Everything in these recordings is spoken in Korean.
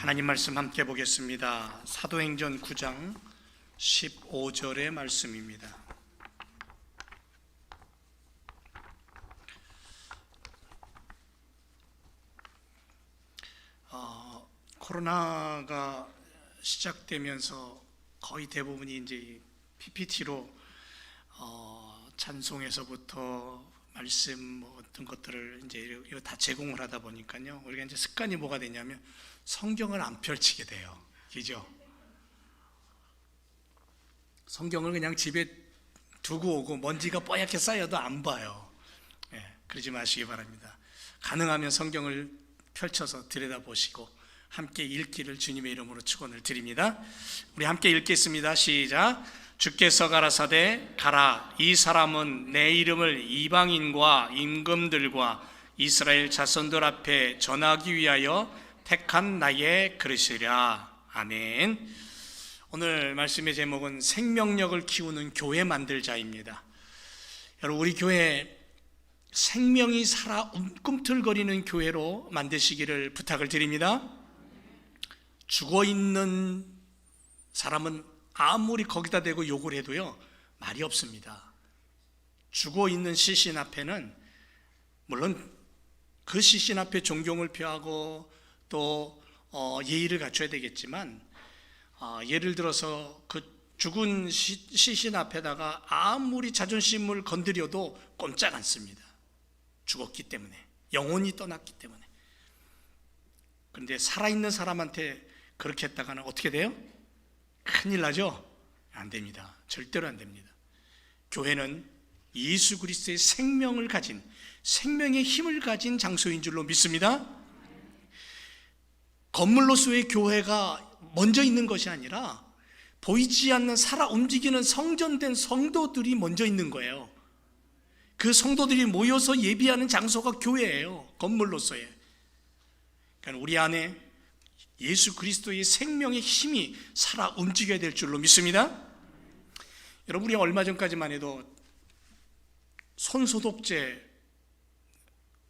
하나님 말씀 함께 보겠습니다. 사도행전 9장 15절의 말씀입니다. 코로나가 시작되면서 거의 대부분이 이제 PPT로 찬송에서부터 말씀 어떤 것들을 이제 이거 다 제공을 하다 보니까요, 우리가 이제 습관이 뭐가 되냐면 성경을 안 펼치게 돼요. 그죠? 성경을 그냥 집에 두고 오고 먼지가 뽀얗게 쌓여도 안 봐요. 그러지 마시기 바랍니다. 가능하면 성경을 펼쳐서 들여다보시고 함께 읽기를 주님의 이름으로 축원을 드립니다. 우리 함께 읽겠습니다. 시작. 주께서 가라사대 가라, 이 사람은 내 이름을 이방인과 임금들과 이스라엘 자손들 앞에 전하기 위하여 택한 나의 그릇이라. 아멘. 오늘 말씀의 제목은 생명력을 키우는 교회 만들자입니다. 여러분, 우리 교회 생명이 살아 꿈틀거리는 교회로 만드시기를 부탁을 드립니다. 죽어있는 사람은 아무리 거기다 대고 욕을 해도요, 말이 없습니다. 죽어있는 시신 앞에는 물론 그 시신 앞에 존경을 표하고 또 예의를 갖춰야 되겠지만, 예를 들어서 그 죽은 시신 앞에다가 아무리 자존심을 건드려도 꼼짝 않습니다. 죽었기 때문에, 영혼이 떠났기 때문에. 그런데 살아있는 사람한테 그렇게 했다가는 어떻게 돼요? 큰일 나죠? 안 됩니다. 절대로 안 됩니다. 교회는 예수 그리스도의 생명을 가진, 생명의 힘을 가진 장소인 줄로 믿습니다. 건물로서의 교회가 먼저 있는 것이 아니라 보이지 않는 살아 움직이는 성전된 성도들이 먼저 있는 거예요. 그 성도들이 모여서 예비하는 장소가 교회예요. 건물로서의. 그러니까 우리 안에 예수 그리스도의 생명의 힘이 살아 움직여야 될 줄로 믿습니다. 여러분, 우리 얼마 전까지만 해도 손소독제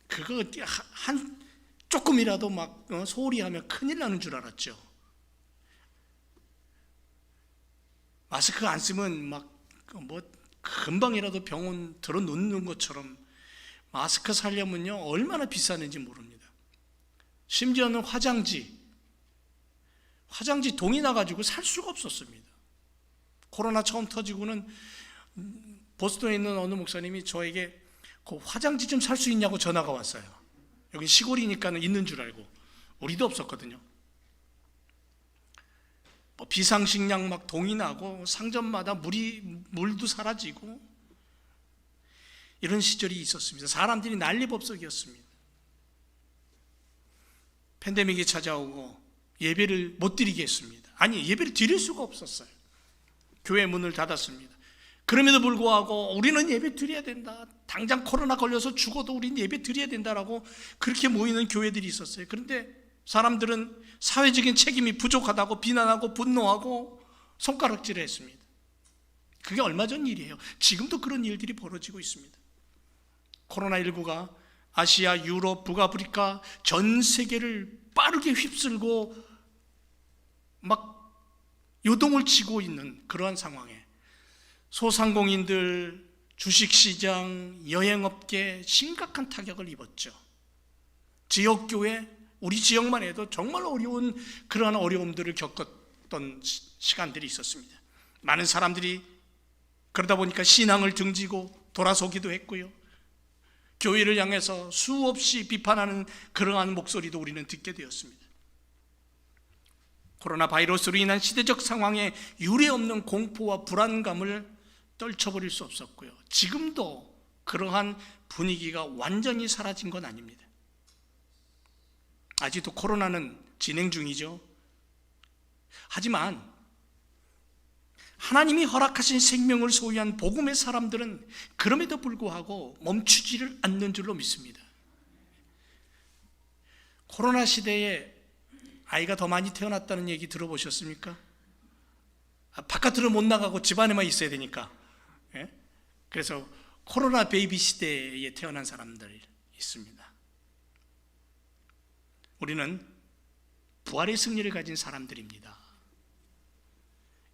그거 한 조금이라도 막 소홀히 하면 큰일 나는 줄 알았죠. 마스크 안 쓰면 막 뭐 금방이라도 병원 들어 놓는 것처럼 마스크 사려면요 얼마나 비싸는지 모릅니다. 심지어는 화장지 돈이 나가지고 살 수가 없었습니다. 코로나 처음 터지고는 보스턴에 있는 어느 목사님이 저에게 그 화장지 좀 살 수 있냐고 전화가 왔어요. 여기 시골이니까 있는 줄 알고. 우리도 없었거든요. 뭐 비상식량 막 동이 나고 상점마다 물도 사라지고 이런 시절이 있었습니다. 사람들이 난리법석이었습니다. 팬데믹이 찾아오고 예배를 못 드리게 했습니다. 아니, 예배를 드릴 수가 없었어요. 교회 문을 닫았습니다. 그럼에도 불구하고 우리는 예배 드려야 된다, 당장 코로나 걸려서 죽어도 우리는 예배 드려야 된다라고 그렇게 모이는 교회들이 있었어요. 그런데 사람들은 사회적인 책임이 부족하다고 비난하고 분노하고 손가락질을 했습니다. 그게 얼마 전 일이에요. 지금도 그런 일들이 벌어지고 있습니다. 코로나19가 아시아, 유럽, 북아프리카 전 세계를 빠르게 휩쓸고 막 요동을 치고 있는 그러한 상황에 소상공인들, 주식시장, 여행업계 심각한 타격을 입었죠. 지역교회, 우리 지역만 해도 정말 어려운 그러한 어려움들을 겪었던 시간들이 있었습니다. 많은 사람들이 그러다 보니까 신앙을 등지고 돌아서기도 했고요, 교회를 향해서 수없이 비판하는 그러한 목소리도 우리는 듣게 되었습니다. 코로나 바이러스로 인한 시대적 상황에 유례없는 공포와 불안감을 떨쳐버릴 수 없었고요, 지금도 그러한 분위기가 완전히 사라진 건 아닙니다. 아직도 코로나는 진행 중이죠. 하지만 하나님이 허락하신 생명을 소유한 복음의 사람들은 그럼에도 불구하고 멈추지를 않는 줄로 믿습니다. 코로나 시대에 아이가 더 많이 태어났다는 얘기 들어보셨습니까? 바깥으로 못 나가고 집 안에만 있어야 되니까. 그래서 코로나 베이비 시대에 태어난 사람들이 있습니다. 우리는 부활의 승리를 가진 사람들입니다.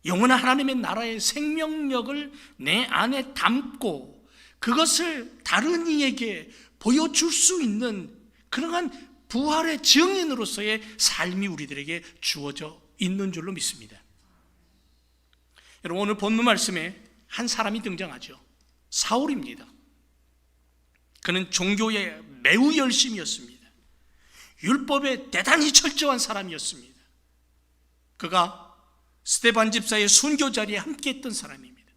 영원한 하나님의 나라의 생명력을 내 안에 담고 그것을 다른 이에게 보여줄 수 있는 그러한 부활의 증인으로서의 삶이 우리들에게 주어져 있는 줄로 믿습니다. 여러분, 오늘 본문 말씀에 한 사람이 등장하죠. 사울입니다. 그는 종교에 매우 열심이었습니다. 율법에 대단히 철저한 사람이었습니다. 그가 스데반 집사의 순교 자리에 함께했던 사람입니다.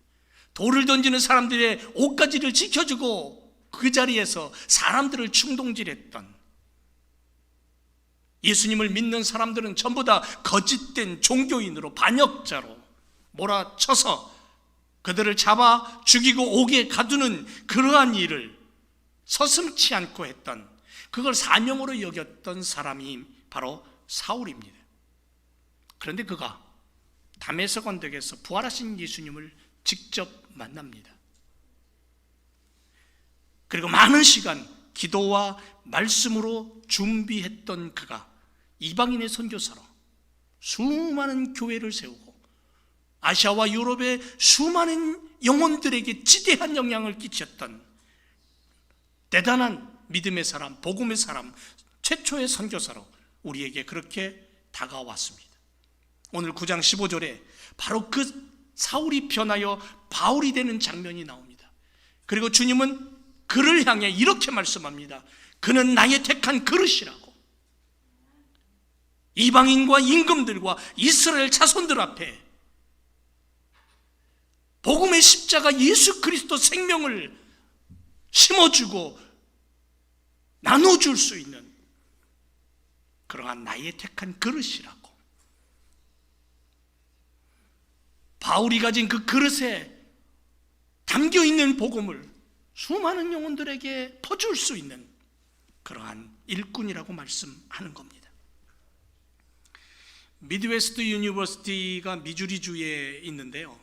돌을 던지는 사람들의 옷가지를 지켜주고 그 자리에서 사람들을 충동질했던, 예수님을 믿는 사람들은 전부 다 거짓된 종교인으로 반역자로 몰아쳐서 그들을 잡아 죽이고 옥에 가두는 그러한 일을 서슴지 않고 했던, 그걸 사명으로 여겼던 사람이 바로 사울입니다. 그런데 그가 다메섹 언덕에서 부활하신 예수님을 직접 만납니다. 그리고 많은 시간 기도와 말씀으로 준비했던 그가 이방인의 선교사로 수많은 교회를 세우고 아시아와 유럽의 수많은 영혼들에게 지대한 영향을 끼쳤던 대단한 믿음의 사람, 복음의 사람, 최초의 선교사로 우리에게 그렇게 다가왔습니다. 오늘 9장 15절에 바로 그 사울이 변하여 바울이 되는 장면이 나옵니다. 그리고 주님은 그를 향해 이렇게 말씀합니다. 그는 나의 택한 그릇이라고. 이방인과 임금들과 이스라엘 자손들 앞에 복음의 십자가 예수 그리스도 생명을 심어주고 나눠줄 수 있는 그러한 나의 택한 그릇이라고. 바울이 가진 그 그릇에 담겨있는 복음을 수많은 영혼들에게 퍼줄 수 있는 그러한 일꾼이라고 말씀하는 겁니다. 미드웨스트 유니버시티가 미주리주에 있는데요,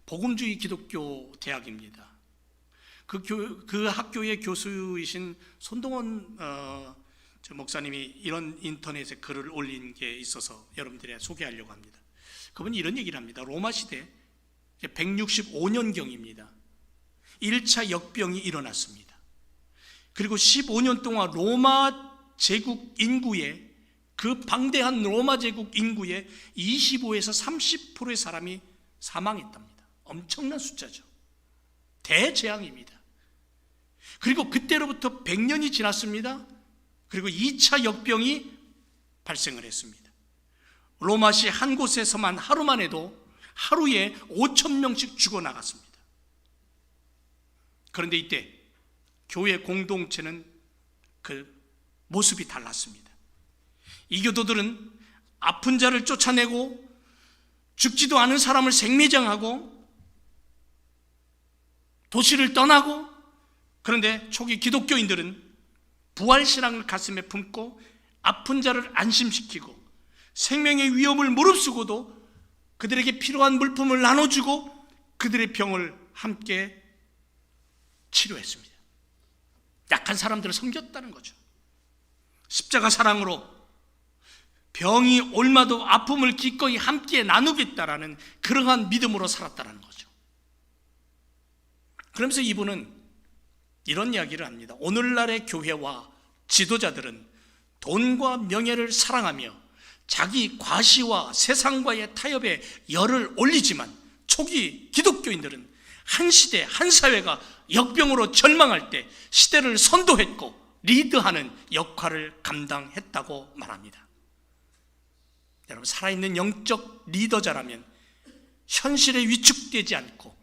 복음주의 기독교 대학입니다. 그 학교의 교수이신 손동원 목사님이 이런 인터넷에 글을 올린 게 있어서 여러분들에게 소개하려고 합니다. 그분이 이런 얘기를 합니다. 로마 시대 165년경입니다. 1차 역병이 일어났습니다. 그리고 15년 동안 로마 제국 인구의, 그 방대한 로마 제국 인구의 25에서 30%의 사람이 사망했답니다. 엄청난 숫자죠. 대재앙입니다. 그리고 그때로부터 100년이 지났습니다. 그리고 2차 역병이 발생을 했습니다. 로마시 한 곳에서만 하루만 해도 하루에 5,000명씩 죽어나갔습니다. 그런데 이때 교회 공동체는 그 모습이 달랐습니다. 이교도들은 아픈 자를 쫓아내고 죽지도 않은 사람을 생매장하고 도시를 떠나고, 그런데 초기 기독교인들은 부활신앙을 가슴에 품고 아픈 자를 안심시키고 생명의 위협을 무릅쓰고도 그들에게 필요한 물품을 나눠주고 그들의 병을 함께 치료했습니다. 약한 사람들을 섬겼다는 거죠. 십자가 사랑으로 병이 옮아도 아픔을 기꺼이 함께 나누겠다라는 그러한 믿음으로 살았다는 거죠. 그러면서 이분은 이런 이야기를 합니다. 오늘날의 교회와 지도자들은 돈과 명예를 사랑하며 자기 과시와 세상과의 타협에 열을 올리지만 초기 기독교인들은 한 시대, 한 사회가 역병으로 절망할 때 시대를 선도했고 리드하는 역할을 감당했다고 말합니다. 여러분, 살아있는 영적 리더자라면 현실에 위축되지 않고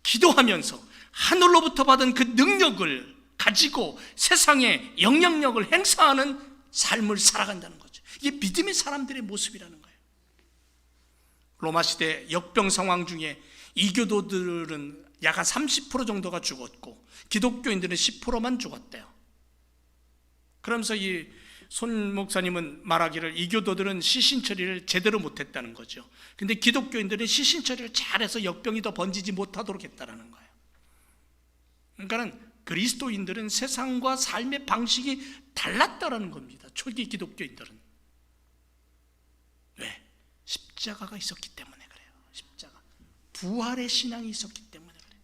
기도하면서 하늘로부터 받은 그 능력을 가지고 세상에 영향력을 행사하는 삶을 살아간다는 거죠. 이게 믿음의 사람들의 모습이라는 거예요. 로마 시대 역병 상황 중에 이교도들은 약 한 30% 정도가 죽었고 기독교인들은 10%만 죽었대요. 그러면서 이 손 목사님은 말하기를 이교도들은 시신 처리를 제대로 못했다는 거죠. 근데 기독교인들은 시신 처리를 잘해서 역병이 더 번지지 못하도록 했다는 거예요. 그러니까 그리스도인들은 세상과 삶의 방식이 달랐다라는 겁니다. 초기 기독교인들은. 십자가가 있었기 때문에 그래요. 십자가. 부활의 신앙이 있었기 때문에 그래요.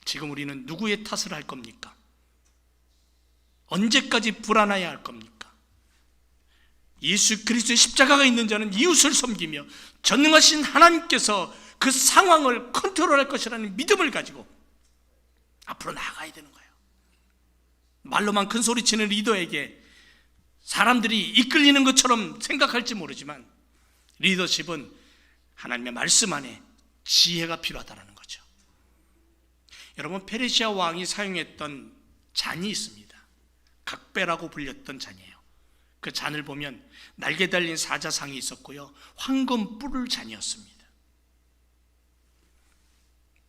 지금 우리는 누구의 탓을 할 겁니까? 언제까지 불안해야 할 겁니까? 예수 그리스도의 십자가가 있는 자는 이웃을 섬기며 전능하신 하나님께서 그 상황을 컨트롤할 것이라는 믿음을 가지고 앞으로 나아가야 되는 거예요. 말로만 큰 소리치는 리더에게 사람들이 이끌리는 것처럼 생각할지 모르지만 리더십은 하나님의 말씀 안에 지혜가 필요하다는 거죠. 여러분, 페르시아 왕이 사용했던 잔이 있습니다. 각배라고 불렸던 잔이에요. 그 잔을 보면 날개 달린 사자상이 있었고요, 황금 뿔을 잔이었습니다.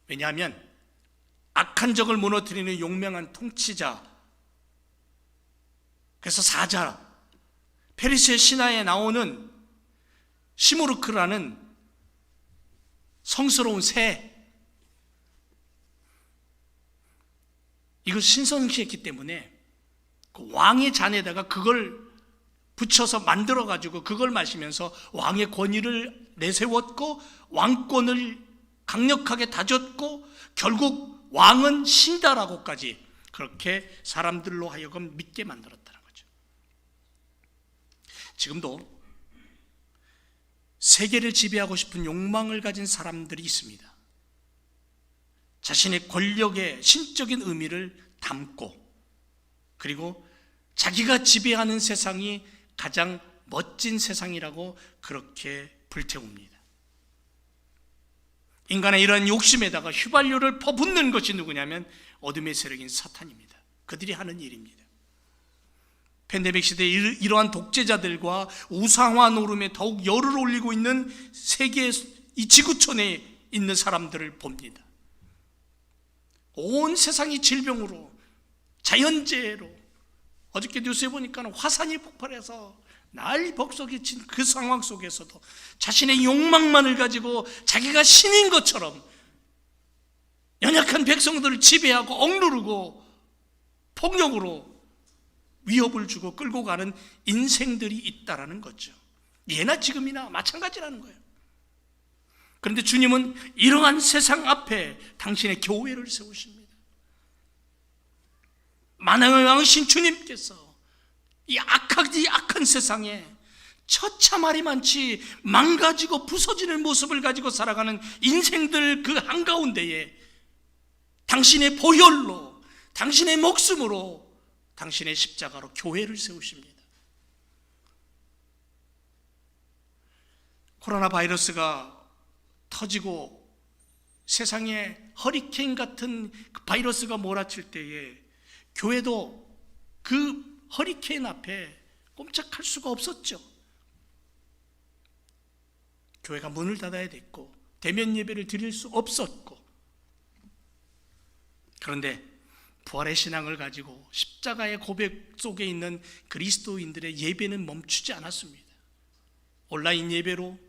왜냐하면 악한 적을 무너뜨리는 용맹한 통치자, 그래서 사자, 페르시아 신화에 나오는 시무르크라는 성스러운 새, 이걸 신성시했기 때문에 그 왕의 잔에다가 그걸 붙여서 만들어가지고 그걸 마시면서 왕의 권위를 내세웠고 왕권을 강력하게 다졌고 결국 왕은 신다라고까지 그렇게 사람들로 하여금 믿게 만들었다는 거죠. 지금도 세계를 지배하고 싶은 욕망을 가진 사람들이 있습니다. 자신의 권력의 신적인 의미를 담고, 그리고 자기가 지배하는 세상이 가장 멋진 세상이라고 그렇게 불태웁니다. 인간의 이러한 욕심에다가 휘발유를 퍼붓는 것이 누구냐면 어둠의 세력인 사탄입니다. 그들이 하는 일입니다. 팬데믹 시대에 이러한 독재자들과 우상화 노름에 더욱 열을 올리고 있는 세계 이 지구촌에 있는 사람들을 봅니다. 온 세상이 질병으로, 자연재해로, 어저께 뉴스에 보니까 화산이 폭발해서 난리 법석이 친 그 상황 속에서도 자신의 욕망만을 가지고 자기가 신인 것처럼 연약한 백성들을 지배하고 억누르고 폭력으로 위협을 주고 끌고 가는 인생들이 있다라는 거죠. 예나 지금이나 마찬가지라는 거예요. 그런데 주님은 이러한 세상 앞에 당신의 교회를 세우십니다. 만왕의 왕이신 주님께서 이 악한 세상에 처참하리 많지 망가지고 부서지는 모습을 가지고 살아가는 인생들 그 한가운데에 당신의 보혈로, 당신의 목숨으로, 당신의 십자가로 교회를 세우십니다. 코로나 바이러스가 터지고 세상에 허리케인 같은 그 바이러스가 몰아칠 때에 교회도 그 허리케인 앞에 꼼짝할 수가 없었죠. 교회가 문을 닫아야 됐고 대면 예배를 드릴 수 없었고, 그런데 부활의 신앙을 가지고 십자가의 고백 속에 있는 그리스도인들의 예배는 멈추지 않았습니다. 온라인 예배로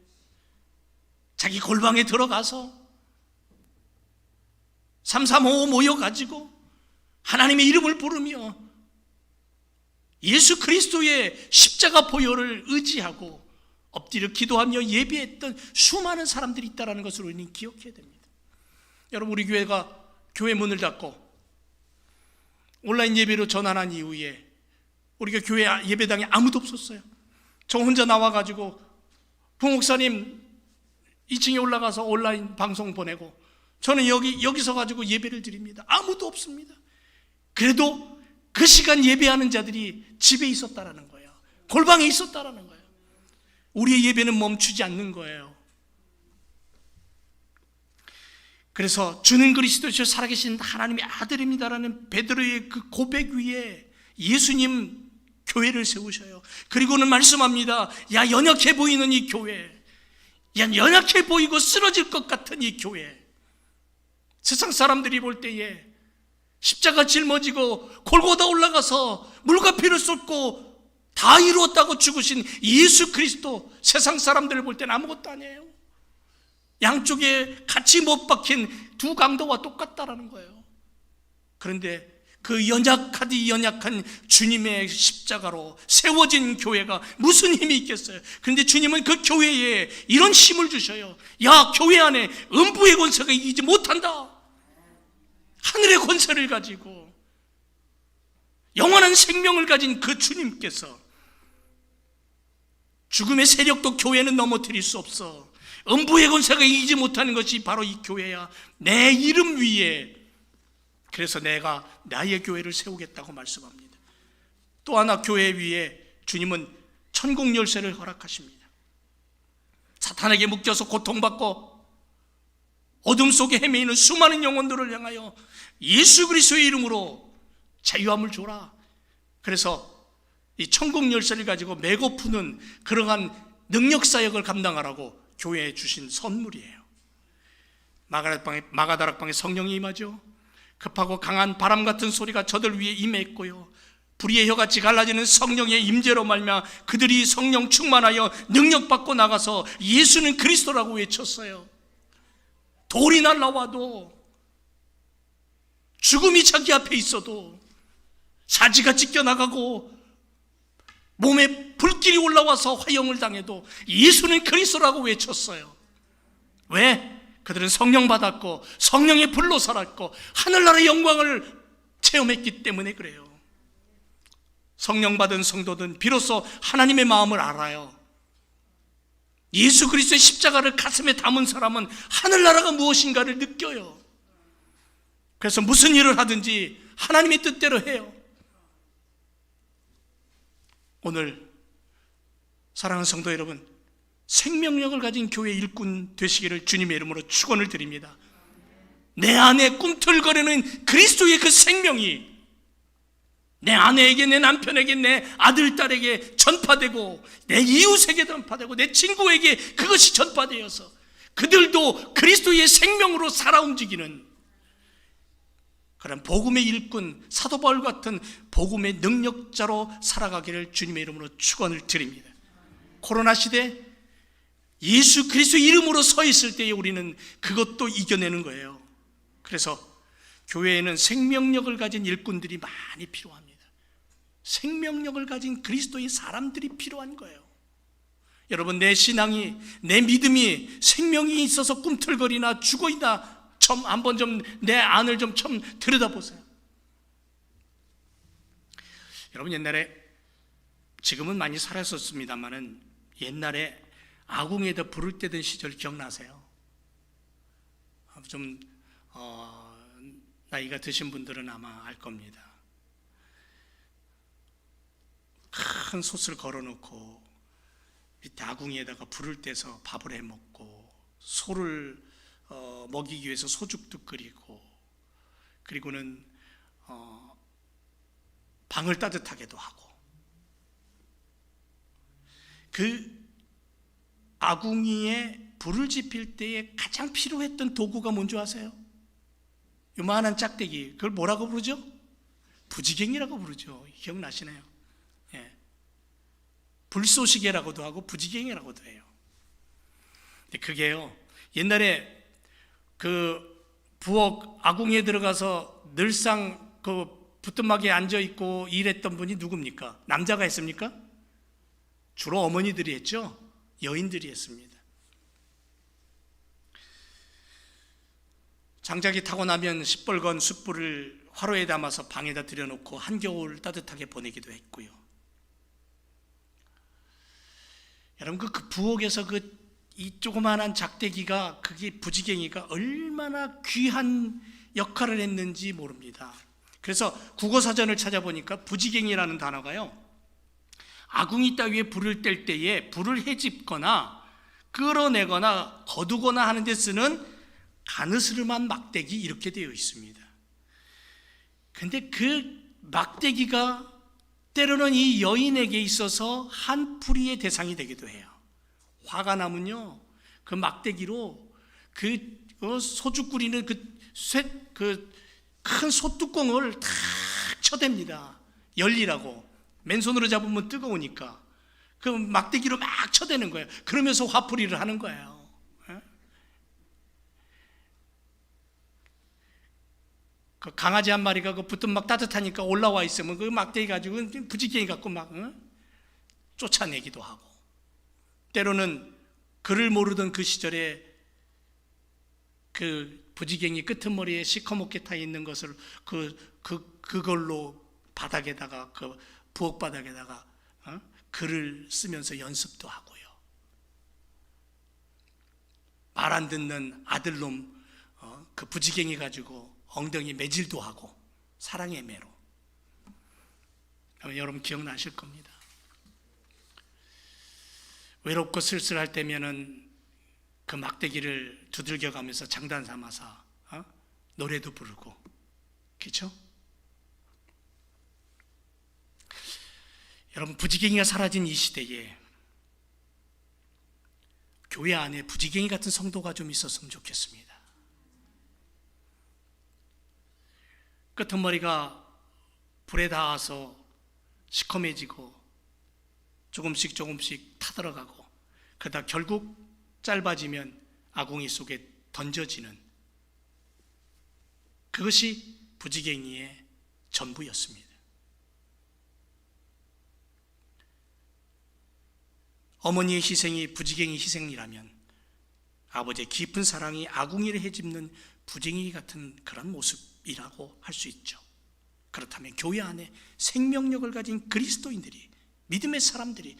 자기 골방에 들어가서 3355 모여가지고 하나님의 이름을 부르며 예수 그리스도의 십자가 보혈을 의지하고 엎드려 기도하며 예배했던 수많은 사람들이 있다는 것을 우리는 기억해야 됩니다. 여러분, 우리 교회가 교회 문을 닫고 온라인 예배로 전환한 이후에 우리가 교회 예배당에 아무도 없었어요. 저 혼자 나와가지고 부목사님 2층에 올라가서 온라인 방송 보내고 저는 여기서 가지고 예배를 드립니다. 아무도 없습니다. 그래도 그 시간 예배하는 자들이 집에 있었다라는 거예요. 골방에 있었다라는 거예요. 우리의 예배는 멈추지 않는 거예요. 그래서 주는 그리스도시요 살아계신 하나님의 아들입니다라는 베드로의 그 고백 위에 예수님 교회를 세우셔요. 그리고는 말씀합니다. 야, 연약해 보이는 이 교회, 야, 연약해 보이고 쓰러질 것 같은 이 교회, 세상 사람들이 볼 때에 십자가 짊어지고 골고다 올라가서 물과 피를 쏟고 다 이루었다고 죽으신 예수 그리스도, 세상 사람들을 볼 때는 아무것도 아니에요. 양쪽에 같이 못 박힌 두 강도와 똑같다라는 거예요. 그런데 그 연약하디 연약한 주님의 십자가로 세워진 교회가 무슨 힘이 있겠어요? 그런데 주님은 그 교회에 이런 힘을 주셔요. 야, 교회 안에 음부의 권세가 이기지 못한다. 하늘의 권세를 가지고 영원한 생명을 가진 그 주님께서 죽음의 세력도 교회는 넘어뜨릴 수 없어. 음부의 권세가 이기지 못하는 것이 바로 이 교회야. 내 이름 위에, 그래서 내가 나의 교회를 세우겠다고 말씀합니다. 또 하나 교회 위에 주님은 천국 열쇠를 허락하십니다. 사탄에게 묶여서 고통받고 어둠 속에 헤매이는 수많은 영혼들을 향하여 예수 그리스도의 이름으로 자유함을 줘라. 그래서 이 천국 열쇠를 가지고 메고 푸는 그러한 능력사역을 감당하라고 교회에 주신 선물이에요. 마가다락방에 성령이 임하죠. 급하고 강한 바람 같은 소리가 저들 위에 임했고요, 불의의 혀같이 갈라지는 성령의 임재로 말미암아 그들이 성령 충만하여 능력받고 나가서 예수는 그리스도라고 외쳤어요. 돌이 날라와도, 죽음이 자기 앞에 있어도, 사지가 찢겨나가고 몸에 불길이 올라와서 화형을 당해도 예수는 그리스도라고 외쳤어요. 왜? 그들은 성령 받았고 성령의 불로 살았고 하늘나라의 영광을 체험했기 때문에 그래요. 성령 받은 성도들은 비로소 하나님의 마음을 알아요. 예수 그리스도의 십자가를 가슴에 담은 사람은 하늘나라가 무엇인가를 느껴요. 그래서 무슨 일을 하든지 하나님의 뜻대로 해요. 오늘 사랑하는 성도 여러분, 생명력을 가진 교회 일꾼 되시기를 주님의 이름으로 축원을 드립니다. 내 안에 꿈틀거리는 그리스도의 그 생명이 내 아내에게, 내 남편에게, 내 아들, 딸에게 전파되고 내 이웃에게 전파되고 내 친구에게 그것이 전파되어서 그들도 그리스도의 생명으로 살아 움직이는 그런 복음의 일꾼, 사도 바울 같은 복음의 능력자로 살아가기를 주님의 이름으로 축원을 드립니다. 코로나 시대 예수 그리스도 이름으로 서 있을 때에 우리는 그것도 이겨내는 거예요. 그래서 교회에는 생명력을 가진 일꾼들이 많이 필요합니다. 생명력을 가진 그리스도의 사람들이 필요한 거예요. 여러분, 내 신앙이, 내 믿음이 생명이 있어서 꿈틀거리나 죽어있나 한번 좀 내 안을 좀 들여다보세요. 여러분, 옛날에, 지금은 많이 사라졌습니다만은 옛날에 아궁이에다 불을 때던 시절 기억나세요? 좀 나이가 드신 분들은 아마 알 겁니다. 큰 솥을 걸어놓고 밑에 아궁이에다가 불을 떼서 밥을 해먹고, 소를 먹이기 위해서 소죽도 끓이고, 그리고는 방을 따뜻하게도 하고. 그 아궁이에 불을 지필 때에 가장 필요했던 도구가 뭔지 아세요? 요만한 짝대기, 그걸 뭐라고 부르죠? 부지갱이라고 부르죠. 기억나시나요? 예. 불쏘시개라고도 하고 부지갱이라고도 해요. 근데 그게요, 옛날에 그 부엌 아궁이에 들어가서 늘상 그 부뚜막에 앉아 있고 일했던 분이 누굽니까? 남자가 했습니까? 주로 어머니들이 했죠. 여인들이 했습니다. 장작이 타고 나면 시뻘건 숯불을 화로에 담아서 방에다 들여놓고 한겨울 따뜻하게 보내기도 했고요. 여러분, 그 부엌에서 이 조그마한 작대기가, 그게 부지갱이가 얼마나 귀한 역할을 했는지 모릅니다. 그래서 국어사전을 찾아보니까 부지갱이라는 단어가요, 아궁이 따위에 불을 뗄 때에 불을 헤집거나 끌어내거나 거두거나 하는 데 쓰는 가느스름한 막대기, 이렇게 되어 있습니다. 근데 그 막대기가 때로는 이 여인에게 있어서 한풀이의 대상이 되기도 해요. 화가 나면요, 그 막대기로 소주 끓이는 그 큰 솥뚜껑을 탁 쳐댑니다. 열리라고. 맨손으로 잡으면 뜨거우니까 그 막대기로 막 쳐대는 거예요. 그러면서 화풀이를 하는 거예요. 그 강아지 한 마리가 그 붙든 막 따뜻하니까 올라와 있으면 그 막대기 가지고 부지깽이 갖고 막 쫓아내기도 하고, 때로는 그를 모르던 그 시절에 그 부지깽이 끄트머리에 시커멓게 타 있는 것을 그걸로 바닥에다가 그 부엌 바닥에다가 글을 쓰면서 연습도 하고요. 말 안 듣는 아들놈 그 부지깽이 가지고 엉덩이 매질도 하고 사랑의 매로. 여러분 기억나실 겁니다. 외롭고 쓸쓸할 때면은 그 막대기를 두들겨 가면서 장단 삼아서 노래도 부르고, 그렇죠? 여러분, 부지깽이가 사라진 이 시대에 교회 안에 부지깽이 같은 성도가 좀 있었으면 좋겠습니다. 끄트머리가 불에 닿아서 시커매지고 조금씩 타들어가고, 그러다 결국 짧아지면 아궁이 속에 던져지는, 그것이 부지깽이의 전부였습니다. 어머니의 희생이 부지깽이 희생이라면 아버지의 깊은 사랑이 아궁이를 헤집는 부지깽이 같은 그런 모습이라고 할 수 있죠. 그렇다면 교회 안에 생명력을 가진 그리스도인들이, 믿음의 사람들이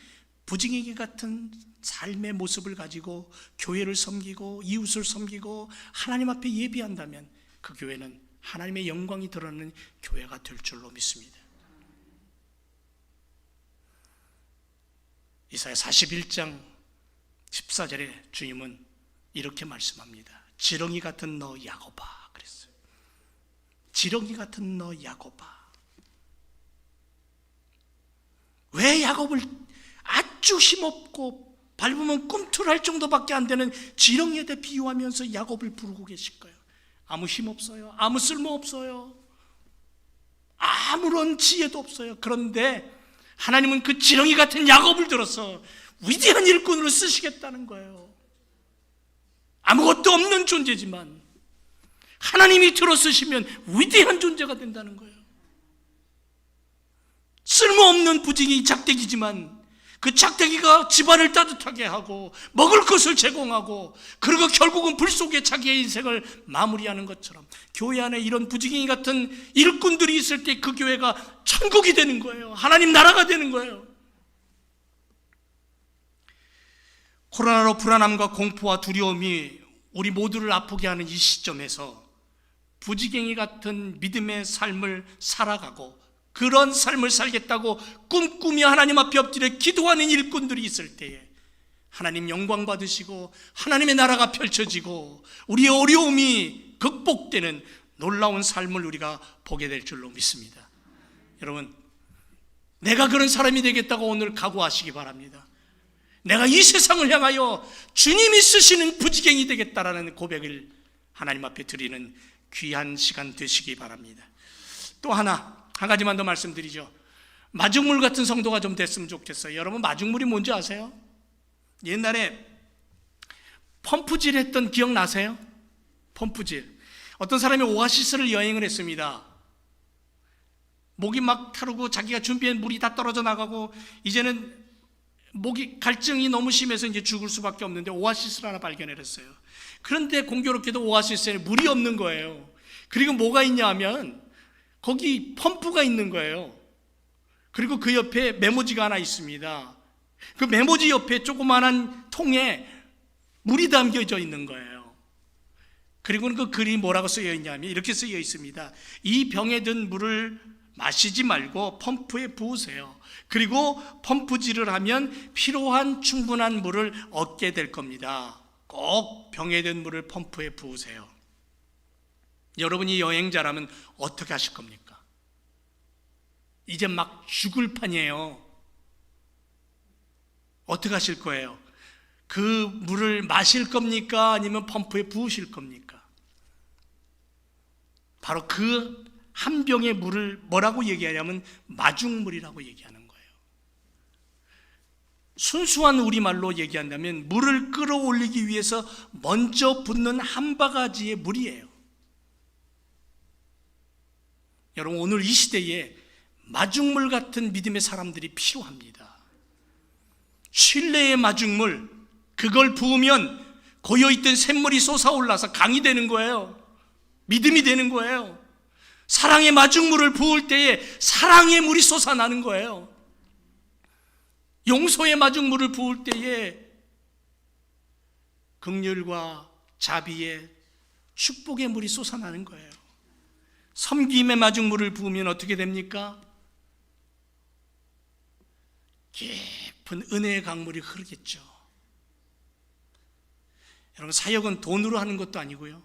부지깽이 같은 삶의 모습을 가지고 교회를 섬기고 이웃을 섬기고 하나님 앞에 예비한다면 그 교회는 하나님의 영광이 드러나는 교회가 될 줄로 믿습니다. 이사야 41장 14절에 주님은 이렇게 말씀합니다. 지렁이 같은 너 야곱아, 그랬어요. 지렁이 같은 너 야곱아. 왜 야곱을 아주 힘없고 밟으면 꿈틀할 정도밖에 안 되는 지렁이에 대해 비유하면서 야곱을 부르고 계실까요? 아무 힘 없어요. 아무 쓸모 없어요. 아무런 지혜도 없어요. 그런데 하나님은 그 지렁이 같은 야곱을 들어서 위대한 일꾼으로 쓰시겠다는 거예요. 아무것도 없는 존재지만 하나님이 들어 쓰시면 위대한 존재가 된다는 거예요. 쓸모없는 부지기 작대기지만 그 작대기가 집안을 따뜻하게 하고 먹을 것을 제공하고, 그리고 결국은 불 속에 자기의 인생을 마무리하는 것처럼 교회 안에 이런 부지기 같은 일꾼들이 있을 때 그 교회가 천국이 되는 거예요. 하나님 나라가 되는 거예요. 코로나로 불안함과 공포와 두려움이 우리 모두를 아프게 하는 이 시점에서 부지갱이 같은 믿음의 삶을 살아가고 그런 삶을 살겠다고 꿈꾸며 하나님 앞에 엎드려 기도하는 일꾼들이 있을 때에 하나님 영광 받으시고 하나님의 나라가 펼쳐지고 우리의 어려움이 극복되는 놀라운 삶을 우리가 보게 될 줄로 믿습니다. 여러분, 내가 그런 사람이 되겠다고 오늘 각오하시기 바랍니다. 내가 이 세상을 향하여 주님이 쓰시는 부지갱이 되겠다라는 고백을 하나님 앞에 드리는 귀한 시간 되시기 바랍니다. 또 한 가지만 더 말씀드리죠. 마중물 같은 성도가 좀 됐으면 좋겠어요. 여러분, 마중물이 뭔지 아세요? 옛날에 펌프질 했던 기억 나세요? 펌프질. 어떤 사람이 오아시스를 여행을 했습니다. 목이 막 타르고 자기가 준비한 물이 다 떨어져 나가고 이제는 목이 갈증이 너무 심해서 이제 죽을 수밖에 없는데 오아시스를 하나 발견했어요. 그런데 공교롭게도 오아시스에 물이 없는 거예요. 그리고 뭐가 있냐 하면 거기 펌프가 있는 거예요. 그리고 그 옆에 메모지가 하나 있습니다. 그 메모지 옆에 조그마한 통에 물이 담겨져 있는 거예요. 그리고는 그 글이 뭐라고 쓰여 있냐면 이렇게 쓰여 있습니다. 이 병에 든 물을 마시지 말고 펌프에 부으세요. 그리고 펌프질을 하면 필요한 충분한 물을 얻게 될 겁니다. 꼭 병에 든 물을 펌프에 부으세요. 여러분이 여행자라면 어떻게 하실 겁니까? 이제 막 죽을 판이에요. 어떻게 하실 거예요? 그 물을 마실 겁니까? 아니면 펌프에 부으실 겁니까? 바로 그 한 병의 물을 뭐라고 얘기하냐면 마중물이라고 얘기하는 거예요. 순수한 우리말로 얘기한다면 물을 끌어올리기 위해서 먼저 붓는 한 바가지의 물이에요. 여러분, 오늘 이 시대에 마중물 같은 믿음의 사람들이 필요합니다. 신뢰의 마중물, 그걸 부으면 고여있던 샘물이 솟아올라서 강이 되는 거예요. 믿음이 되는 거예요. 사랑의 마중물을 부을 때에 사랑의 물이 솟아나는 거예요. 용서의 마중물을 부을 때에 긍휼과 자비의 축복의 물이 솟아나는 거예요. 섬김의 마중물을 부으면 어떻게 됩니까? 깊은 은혜의 강물이 흐르겠죠. 여러분, 사역은 돈으로 하는 것도 아니고요,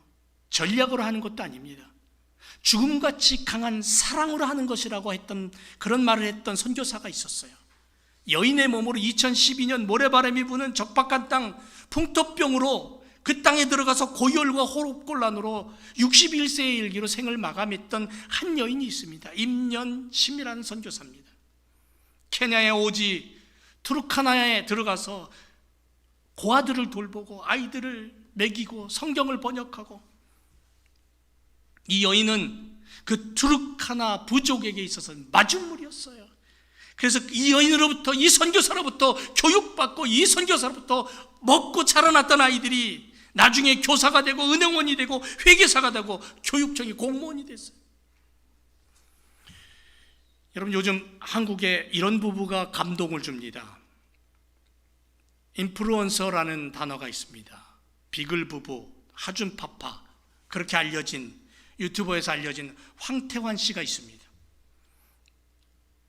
전략으로 하는 것도 아닙니다. 죽음같이 강한 사랑으로 하는 것이라고 했던, 그런 말을 했던 선교사가 있었어요. 여인의 몸으로 2012년 모래바람이 부는 적박한 땅 풍토병으로 그 땅에 들어가서 고열과 호흡곤란으로 61세의 일기로 생을 마감했던 한 여인이 있습니다. 임연심이라는 선교사입니다. 케냐의 오지 투르카나에 들어가서 고아들을 돌보고 아이들을 먹이고 성경을 번역하고, 이 여인은 그 투르카나 부족에게 있어서 마중물이었어요. 그래서 이 여인으로부터, 이 선교사로부터 교육받고 이 선교사로부터 먹고 자라났던 아이들이 나중에 교사가 되고 은행원이 되고 회계사가 되고 교육청의 공무원이 됐어요. 여러분, 요즘 한국에 이런 부부가 감동을 줍니다. 인플루언서라는 단어가 있습니다. 비글 부부, 하준 파파, 그렇게 알려진, 유튜버에서 알려진 황태환 씨가 있습니다.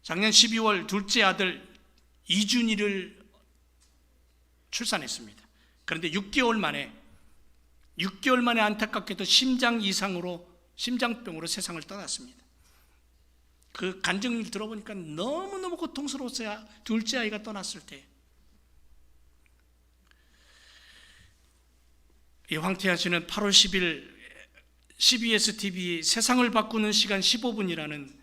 작년 12월 둘째 아들 이준이를 출산했습니다. 그런데 6개월 만에 안타깝게도 심장병으로 세상을 떠났습니다. 그 간증을 들어보니까 너무너무 고통스러웠어요. 둘째 아이가 떠났을 때. 이 황태환 씨는 8월 10일 CBS TV 세상을 바꾸는 시간 15분이라는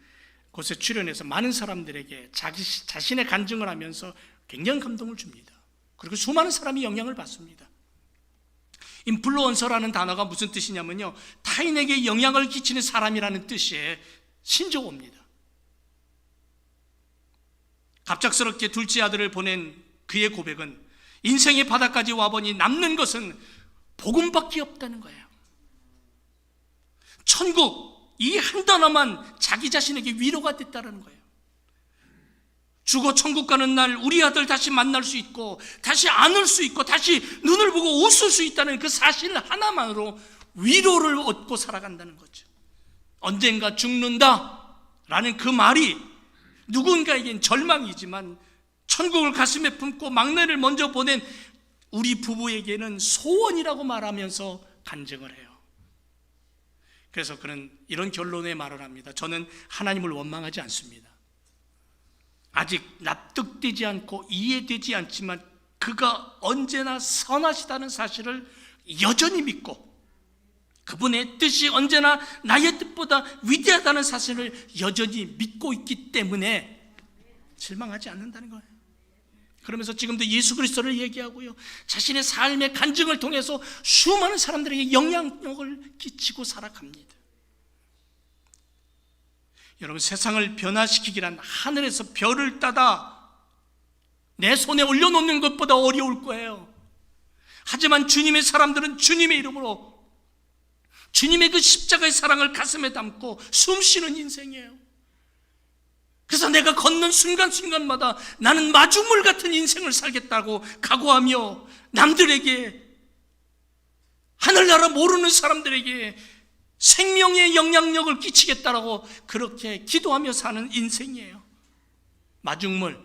곳에 출연해서 많은 사람들에게 자신의 간증을 하면서 굉장히 감동을 줍니다. 그리고 수많은 사람이 영향을 받습니다. 인플루언서라는 단어가 무슨 뜻이냐면요, 타인에게 영향을 끼치는 사람이라는 뜻의 신조어입니다. 갑작스럽게 둘째 아들을 보낸 그의 고백은, 인생의 바닥까지 와보니 남는 것은 복음밖에 없다는 거예요. 천국, 이 한 단어만 자기 자신에게 위로가 됐다는 거예요. 죽어 천국 가는 날 우리 아들 다시 만날 수 있고, 다시 안을 수 있고, 다시 눈을 보고 웃을 수 있다는 그 사실 하나만으로 위로를 얻고 살아간다는 거죠. 언젠가 죽는다 라는 그 말이 누군가에겐 절망이지만, 천국을 가슴에 품고 막내를 먼저 보낸 우리 부부에게는 소원이라고 말하면서 간증을 해요. 그래서 그는 이런 결론의 말을 합니다. 저는 하나님을 원망하지 않습니다. 아직 납득되지 않고 이해되지 않지만 그가 언제나 선하시다는 사실을 여전히 믿고, 그분의 뜻이 언제나 나의 뜻보다 위대하다는 사실을 여전히 믿고 있기 때문에 실망하지 않는다는 거예요. 그러면서 지금도 예수 그리스도를 얘기하고요, 자신의 삶의 간증을 통해서 수많은 사람들에게 영향력을 끼치고 살아갑니다. 여러분, 세상을 변화시키기란 하늘에서 별을 따다 내 손에 올려놓는 것보다 어려울 거예요. 하지만 주님의 사람들은 주님의 이름으로 주님의 그 십자가의 사랑을 가슴에 담고 숨쉬는 인생이에요. 그래서 내가 걷는 순간순간마다 나는 마중물 같은 인생을 살겠다고 각오하며, 남들에게, 하늘나라 모르는 사람들에게 생명의 영향력을 끼치겠다라고 그렇게 기도하며 사는 인생이에요. 마중물,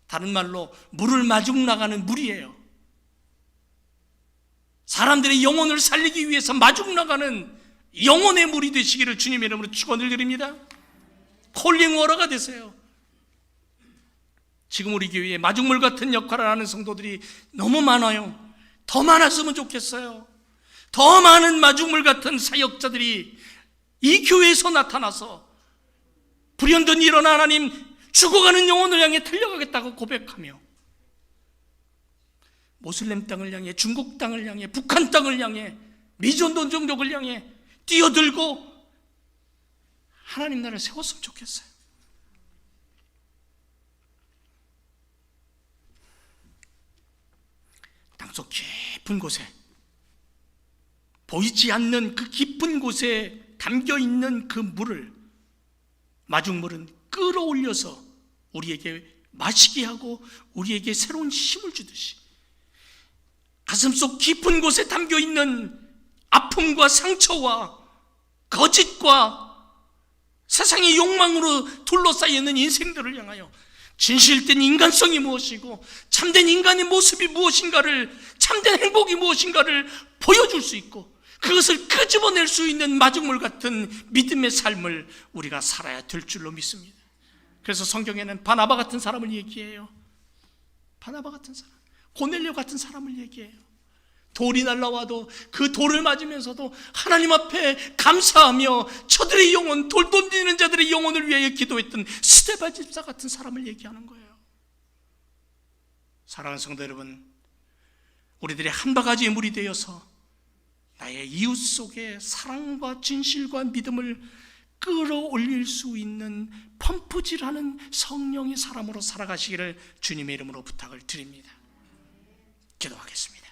다른 말로 물을 마중 나가는 물이에요. 사람들의 영혼을 살리기 위해서 마중 나가는 영혼의 물이 되시기를 주님의 이름으로 축원을 드립니다. 콜링 워러가 되세요. 지금 우리 교회에 마중물 같은 역할을 하는 성도들이 너무 많아요. 더 많았으면 좋겠어요. 더 많은 마중물 같은 사역자들이 이 교회에서 나타나서 불현듯 일어나 하나님, 죽어가는 영혼을 향해 달려가겠다고 고백하며, 모슬렘 땅을 향해, 중국 땅을 향해, 북한 땅을 향해, 미존 동족을 향해 뛰어들고 하나님 나라를 세웠으면 좋겠어요. 땅속 깊은 곳에, 보이지 않는 그 깊은 곳에 담겨있는 그 물을, 마중물은 끌어올려서 우리에게 마시게 하고 우리에게 새로운 힘을 주듯이, 가슴속 깊은 곳에 담겨있는 아픔과 상처와 거짓과 세상의 욕망으로 둘러싸여 있는 인생들을 향하여 진실된 인간성이 무엇이고 참된 인간의 모습이 무엇인가를, 참된 행복이 무엇인가를 보여줄 수 있고 그것을 끄집어낼 수 있는 마중물 같은 믿음의 삶을 우리가 살아야 될 줄로 믿습니다. 그래서 성경에는 바나바 같은 사람을 얘기해요. 바나바 같은 사람, 고넬료 같은 사람을 얘기해요. 돌이 날라와도 그 돌을 맞으면서도 하나님 앞에 감사하며 저들의 영혼, 돌 던지는 자들의 영혼을 위하여 기도했던 스데반 집사 같은 사람을 얘기하는 거예요. 사랑하는 성도 여러분, 우리들이 한 바가지의 물이 되어서 나의 이웃 속에 사랑과 진실과 믿음을 끌어올릴 수 있는 펌프질하는 성령의 사람으로 살아가시기를 주님의 이름으로 부탁을 드립니다. 기도하겠습니다.